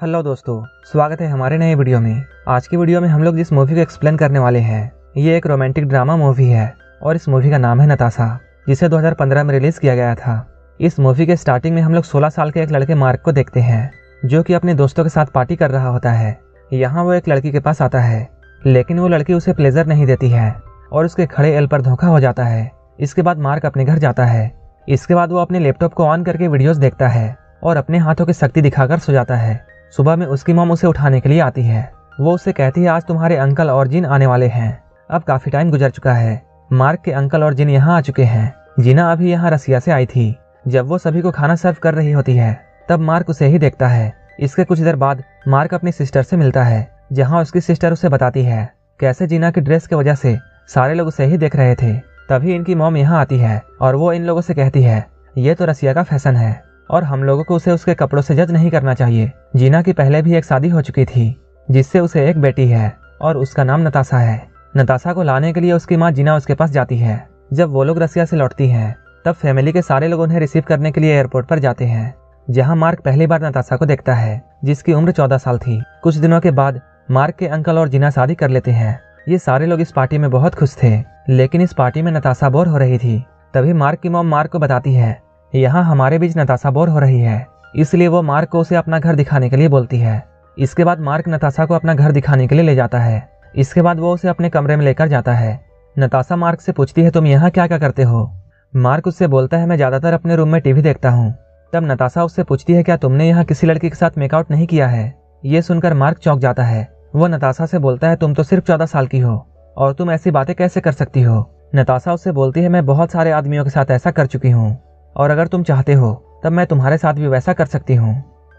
Hello दोस्तों, स्वागत है हमारे नए वीडियो में। आज की वीडियो में हम लोग जिस मूवी को एक्सप्लेन करने वाले हैं ये एक रोमांटिक ड्रामा मूवी है और इस मूवी का नाम है नताशा, जिसे 2015 में रिलीज किया गया था। इस मूवी के स्टार्टिंग में हम लोग 16 साल के एक लड़के मार्क को देखते हैं जो कि अपने दोस्तों के साथ पार्टी कर रहा होता है। यहाँ वो एक लड़की के पास आता है, लेकिन वो लड़की उसे प्लेजर नहीं देती है और उसके खड़े एल पर धोखा हो जाता है। इसके बाद मार्क अपने घर जाता है। इसके बाद वो अपने लैपटॉप को ऑन करके वीडियोस देखता है और अपने हाथों की शक्ति दिखाकर सो जाता है। सुबह में उसकी मॉम उसे उठाने के लिए आती है। वो उससे कहती है आज तुम्हारे अंकल और जिन आने वाले हैं। अब काफी टाइम गुजर चुका है। मार्क के अंकल और जिन यहाँ आ चुके हैं। जीना अभी यहाँ रसिया से आई थी। जब वो सभी को खाना सर्व कर रही होती है तब मार्क उसे ही देखता है। इसके कुछ देर बाद मार्क अपनी सिस्टर से मिलता है, जहाँ उसकी सिस्टर उसे बताती है कैसे जीना की ड्रेस की वजह से सारे लोग उसे ही देख रहे थे। तभी इनकी मॉम यहाँ आती है और वो इन लोगों से कहती है ये तो रसिया का फैशन है और हम लोगों को उसे उसके कपड़ों से जज नहीं करना चाहिए। जीना की पहले भी एक शादी हो चुकी थी जिससे उसे एक बेटी है और उसका नाम नताशा है। नताशा को लाने के लिए उसकी माँ जीना उसके पास जाती है। जब वो लोग रसिया से लौटती हैं तब फैमिली के सारे लोग उन्हें रिसीव करने के लिए एयरपोर्ट पर जाते हैं, जहाँ मार्क पहली बार नताशा को देखता है जिसकी उम्र 14 साल थी। कुछ दिनों के बाद मार्क के अंकल और जीना शादी कर लेते हैं। ये सारे लोग इस पार्टी में बहुत खुश थे, लेकिन इस पार्टी में नताशा बोर हो रही थी। तभी मार्क की मॉम मार्क को बताती है यहाँ हमारे बीच नताशा बोर हो रही है, इसलिए वो मार्क को उसे अपना घर दिखाने के लिए बोलती है। इसके बाद मार्क नताशा को अपना घर दिखाने के लिए ले जाता है। इसके बाद वो उसे अपने कमरे में लेकर जाता है। नताशा मार्क से पूछती है तुम यहाँ क्या क्या करते हो। मार्क उससे बोलता है मैं ज्यादातर अपने रूम में टीवी देखता हूँ। तब नताशा उससे पूछती है क्या तुमने यहाँ किसी लड़की के साथ मेकआउट नहीं किया है। ये सुनकर मार्क चौंक जाता है। वो नताशा से बोलता है तुम तो सिर्फ 14 साल की हो और तुम ऐसी बातें कैसे कर सकती हो। नताशा उससे बोलती है मैं बहुत सारे आदमियों के साथ ऐसा कर चुकी हूँ और अगर तुम चाहते हो तब मैं तुम्हारे साथ भी वैसा कर सकती हूँ।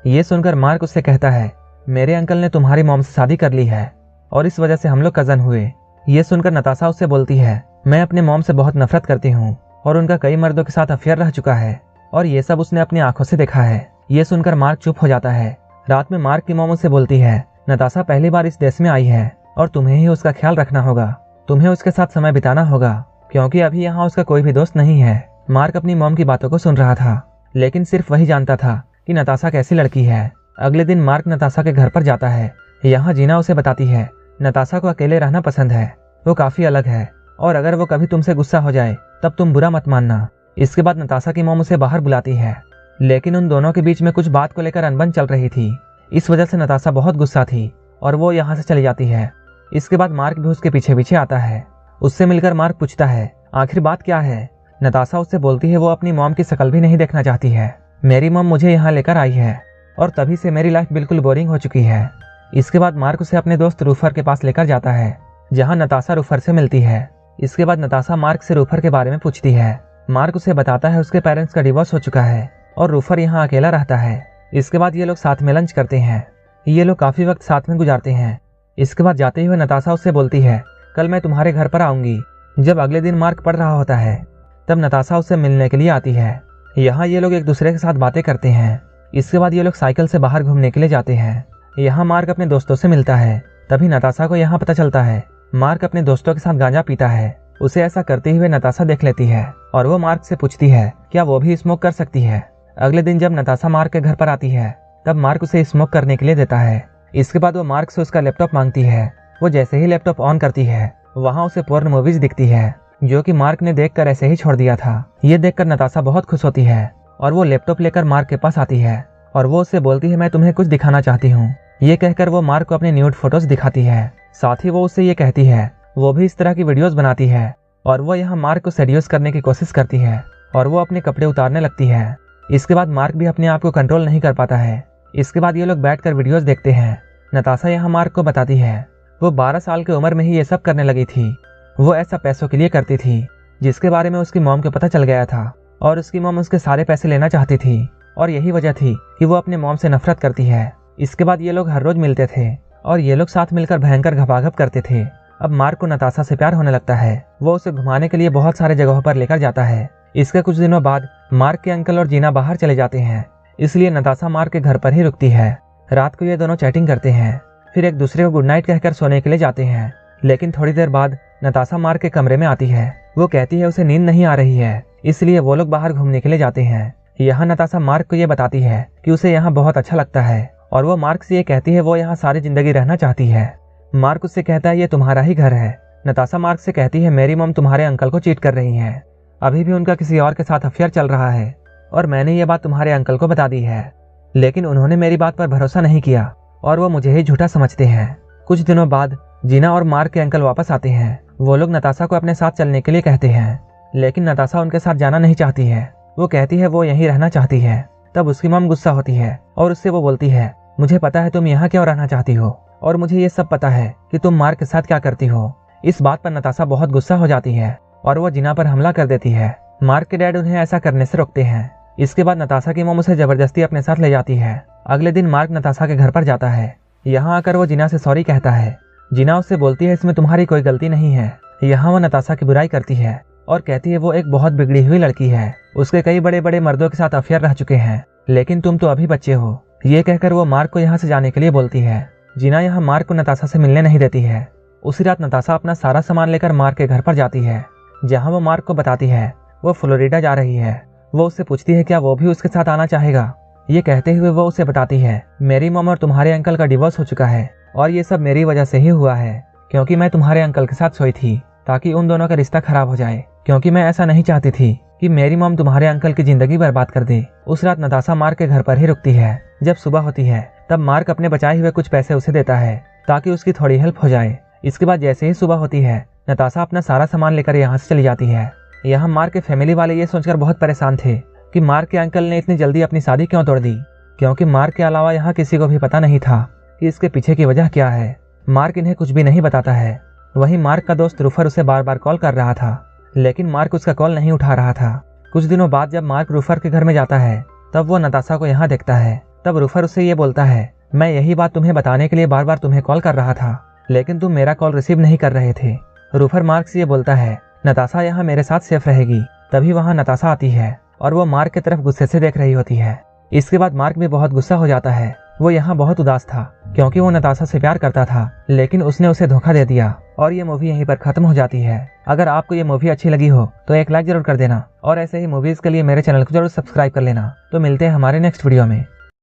ये सुनकर मार्क उससे कहता है मेरे अंकल ने तुम्हारी मॉम से शादी कर ली है और इस वजह से हम लोग कजन हुए। ये सुनकर नताशा उससे बोलती है मैं अपने मॉम से बहुत नफरत करती हूँ और उनका कई मर्दों के साथ अफेयर रह चुका है और ये सब उसने अपनी आंखों से देखा है। ये सुनकर मार्क चुप हो जाता है। रात में मार्क की मॉम उससे बोलती है नताशा पहली बार इस देश में आई है और तुम्हें ही उसका ख्याल रखना होगा, तुम्हें उसके साथ समय बिताना होगा क्योंकि अभी यहाँ उसका कोई भी दोस्त नहीं है। मार्क अपनी मॉम की बातों को सुन रहा था, लेकिन सिर्फ वही जानता था कि नताशा कैसी लड़की है। अगले दिन मार्क नताशा के घर पर जाता है। यहाँ जीना उसे बताती है नताशा को अकेले रहना पसंद है, वो काफी अलग है और अगर वो कभी तुमसे गुस्सा हो जाए तब तुम बुरा मत मानना। इसके बाद नताशा की मॉम उसे बाहर बुलाती है, लेकिन उन दोनों के बीच में कुछ बात को लेकर अनबन चल रही थी। इस वजह से नताशा बहुत गुस्सा थी और वो यहाँ से चली जाती है। इसके बाद मार्क भी उसके पीछे पीछे आता है। उससे मिलकर मार्क पूछता है आखिर बात क्या है। नताशा उससे बोलती है वो अपनी मॉम की शक्ल भी नहीं देखना चाहती है। मेरी मॉम मुझे यहाँ लेकर आई है और तभी से मेरी लाइफ बिल्कुल बोरिंग हो चुकी है। इसके बाद मार्क उसे अपने दोस्त रूफर के पास लेकर जाता है, जहाँ नताशा रूफर से मिलती है। इसके बाद नताशा मार्क से रूफर के बारे में पूछती है। मार्क उसे बताता है उसके पेरेंट्स का डिवोर्स हो चुका है और रूफर यहाँ अकेला रहता है। इसके बाद ये लोग साथ में लंच करते हैं। ये लोग काफी वक्त साथ में गुजारते हैं। इसके बाद जाते हुए नताशा उससे बोलती है कल मैं तुम्हारे घर पर आऊंगी। जब अगले दिन मार्क पढ़ रहा होता है तब नताशा उससे मिलने के लिए आती है। यहाँ ये लोग एक दूसरे के साथ बातें करते हैं। इसके बाद ये लोग साइकिल से बाहर घूमने के लिए जाते हैं। यहाँ मार्क अपने दोस्तों से मिलता है। तभी नताशा को यहाँ पता चलता है मार्क अपने दोस्तों के साथ गांजा पीता है। उसे ऐसा करते हुए नताशा देख लेती है और वो मार्क से पूछती है क्या वो भी स्मोक कर सकती है। अगले दिन जब नताशा मार्क के घर पर आती है तब मार्क उसे स्मोक करने के लिए देता है। इसके बाद वो मार्क से उसका लैपटॉप मांगती है। वो जैसे ही लैपटॉप ऑन करती है वहाँ उसे पोर्न मूवीज दिखती है जो कि मार्क ने देखकर ऐसे ही छोड़ दिया था। ये देखकर नताशा बहुत खुश होती है और वो लैपटॉप लेकर मार्क के पास आती है और वो उससे बोलती है मैं तुम्हें कुछ दिखाना चाहती हूँ। ये कहकर वो मार्क को अपने न्यूड फोटोज दिखाती है। साथ ही वो उससे ये कहती है वो भी इस तरह की वीडियोस बनाती है और वो यहाँ मार्क को सेड्यूस करने की कोशिश करती है और वो अपने कपड़े उतारने लगती है। इसके बाद मार्क भी अपने आप को कंट्रोल नहीं कर पाता है। इसके बाद ये लोग बैठकर वीडियोस देखते हैं। नताशा यहाँ मार्क को बताती है वो 12 साल की उम्र में ही ये सब करने लगी थी। वो ऐसा पैसों के लिए करती थी जिसके बारे में उसकी मॉम को पता चल गया था और उसकी मॉम उसके सारे पैसे लेना चाहती थी और यही वजह थी कि वो अपने मॉम से नफरत करती है। इसके बाद ये लोग हर रोज मिलते थे और ये लोग साथ मिलकर भयंकर घपाघप करते थे। अब मार्क को नताशा से प्यार होने लगता है। वो उसे घुमाने के लिए बहुत सारे जगहों पर लेकर जाता है। इसके कुछ दिनों बाद मार्क के अंकल और जीना बाहर चले जाते हैं, इसलिए नताशा मार्क के घर पर ही रुकती है। रात को ये दोनों चैटिंग करते हैं, फिर एक दूसरे को गुड नाइट कहकर सोने के लिए जाते हैं। लेकिन थोड़ी देर बाद नताशा मार्क के कमरे में आती है। वो कहती है उसे नींद नहीं आ रही है, इसलिए वो लोग बाहर घूमने के लिए जाते हैं। यहाँ नताशा मार्क को ये बताती है कि उसे यहाँ बहुत अच्छा लगता है और वो मार्क से ये कहती है वो यहाँ सारी जिंदगी रहना चाहती है। मार्क उससे कहता है ये तुम्हारा ही घर है। नताशा मार्क से कहती है मेरी मॉम तुम्हारे अंकल को चीट कर रही है, अभी भी उनका किसी और के साथ अफेयर चल रहा है और मैंने ये बात तुम्हारे अंकल को बता दी है, लेकिन उन्होंने मेरी बात पर भरोसा नहीं किया और वो मुझे ही झूठा समझते हैं। कुछ दिनों बाद जीना और मार्क के अंकल वापस आते हैं। वो लोग नताशा को अपने साथ चलने के लिए कहते हैं, लेकिन नताशा उनके साथ जाना नहीं चाहती है। वो कहती है वो यहीं रहना चाहती है। तब उसकी मॉम गुस्सा होती है और उससे वो बोलती है मुझे पता है तुम यहाँ क्यों रहना चाहती हो और मुझे ये सब पता है कि तुम मार्क के साथ क्या करती हो। इस बात पर नताशा बहुत गुस्सा हो जाती है और वो जीना पर हमला कर देती है। मार्क के डैड उन्हें ऐसा करने से रोकते हैं। इसके बाद नताशा की मॉम उसे जबरदस्ती अपने साथ ले जाती है। अगले दिन मार्क नताशा के घर पर जाता है। यहाँ आकर वो जीना से सॉरी कहता है। जीना उससे बोलती है इसमें तुम्हारी कोई गलती नहीं है। यहाँ वो नताशा की बुराई करती है और कहती है वो एक बहुत बिगड़ी हुई लड़की है, उसके कई बड़े बड़े मर्दों के साथ अफेयर रह चुके हैं, लेकिन तुम तो अभी बच्चे हो। ये कहकर वो मार्क को यहाँ से जाने के लिए बोलती है। जीना यहाँ मार्क को नताशा से मिलने नहीं देती है। उसी रात नताशा अपना सारा सामान लेकर मार्क के घर पर जाती है, जहाँ वो मार्क को बताती है वो फ्लोरिडा जा रही है। वो उससे पूछती है क्या वो भी उसके साथ आना चाहेगा। ये कहते हुए वो उसे बताती है मेरी मॉम और तुम्हारे अंकल का डिवोर्स हो चुका है और ये सब मेरी वजह से ही हुआ है, क्योंकि मैं तुम्हारे अंकल के साथ सोई थी ताकि उन दोनों का रिश्ता खराब हो जाए, क्योंकि मैं ऐसा नहीं चाहती थी कि मेरी मॉम तुम्हारे अंकल की जिंदगी बर्बाद कर दे। उस रात नताशा मार्क के घर पर ही रुकती है। जब सुबह होती है तब मार्क अपने बचाए हुए कुछ पैसे उसे देता है ताकि उसकी थोड़ी हेल्प हो जाए। इसके बाद जैसे ही सुबह होती है नताशा अपना सारा सामान लेकर यहाँ से चली जाती है। यहाँ मार्क के फैमिली वाले ये सोचकर बहुत परेशान थे कि मार्क के अंकल ने इतनी जल्दी अपनी शादी क्यों तोड़ दी, क्योंकि मार्क के अलावा यहाँ किसी को भी पता नहीं था कि इसके पीछे की वजह क्या है। मार्क इन्हें कुछ भी नहीं बताता है। वहीं मार्क का दोस्त रूफर उसे बार बार कॉल कर रहा था, लेकिन मार्क उसका कॉल नहीं उठा रहा था। कुछ दिनों बाद जब मार्क रूफर के घर में जाता है तब वो नताशा को यहाँ देखता है। तब रूफर उससे ये बोलता है मैं यही बात तुम्हें बताने के लिए बार बार तुम्हें कॉल कर रहा था, लेकिन तुम मेरा कॉल रिसीव नहीं कर रहे थे। रूफर मार्क से ये बोलता है नताशा यहाँ मेरे साथ सेफ रहेगी। तभी वहाँ नताशा आती है और वो मार्क की तरफ गुस्से से देख रही होती है। इसके बाद मार्क भी बहुत गुस्सा हो जाता है। वो यहाँ बहुत उदास था क्योंकि वो नताशा से प्यार करता था, लेकिन उसने उसे धोखा दे दिया और ये मूवी यहीं पर खत्म हो जाती है। अगर आपको ये मूवी अच्छी लगी हो तो एक लाइक जरूर कर देना और ऐसे ही मूवीज के लिए मेरे चैनल को जरूर सब्सक्राइब कर लेना। तो मिलते हैं हमारे नेक्स्ट वीडियो में।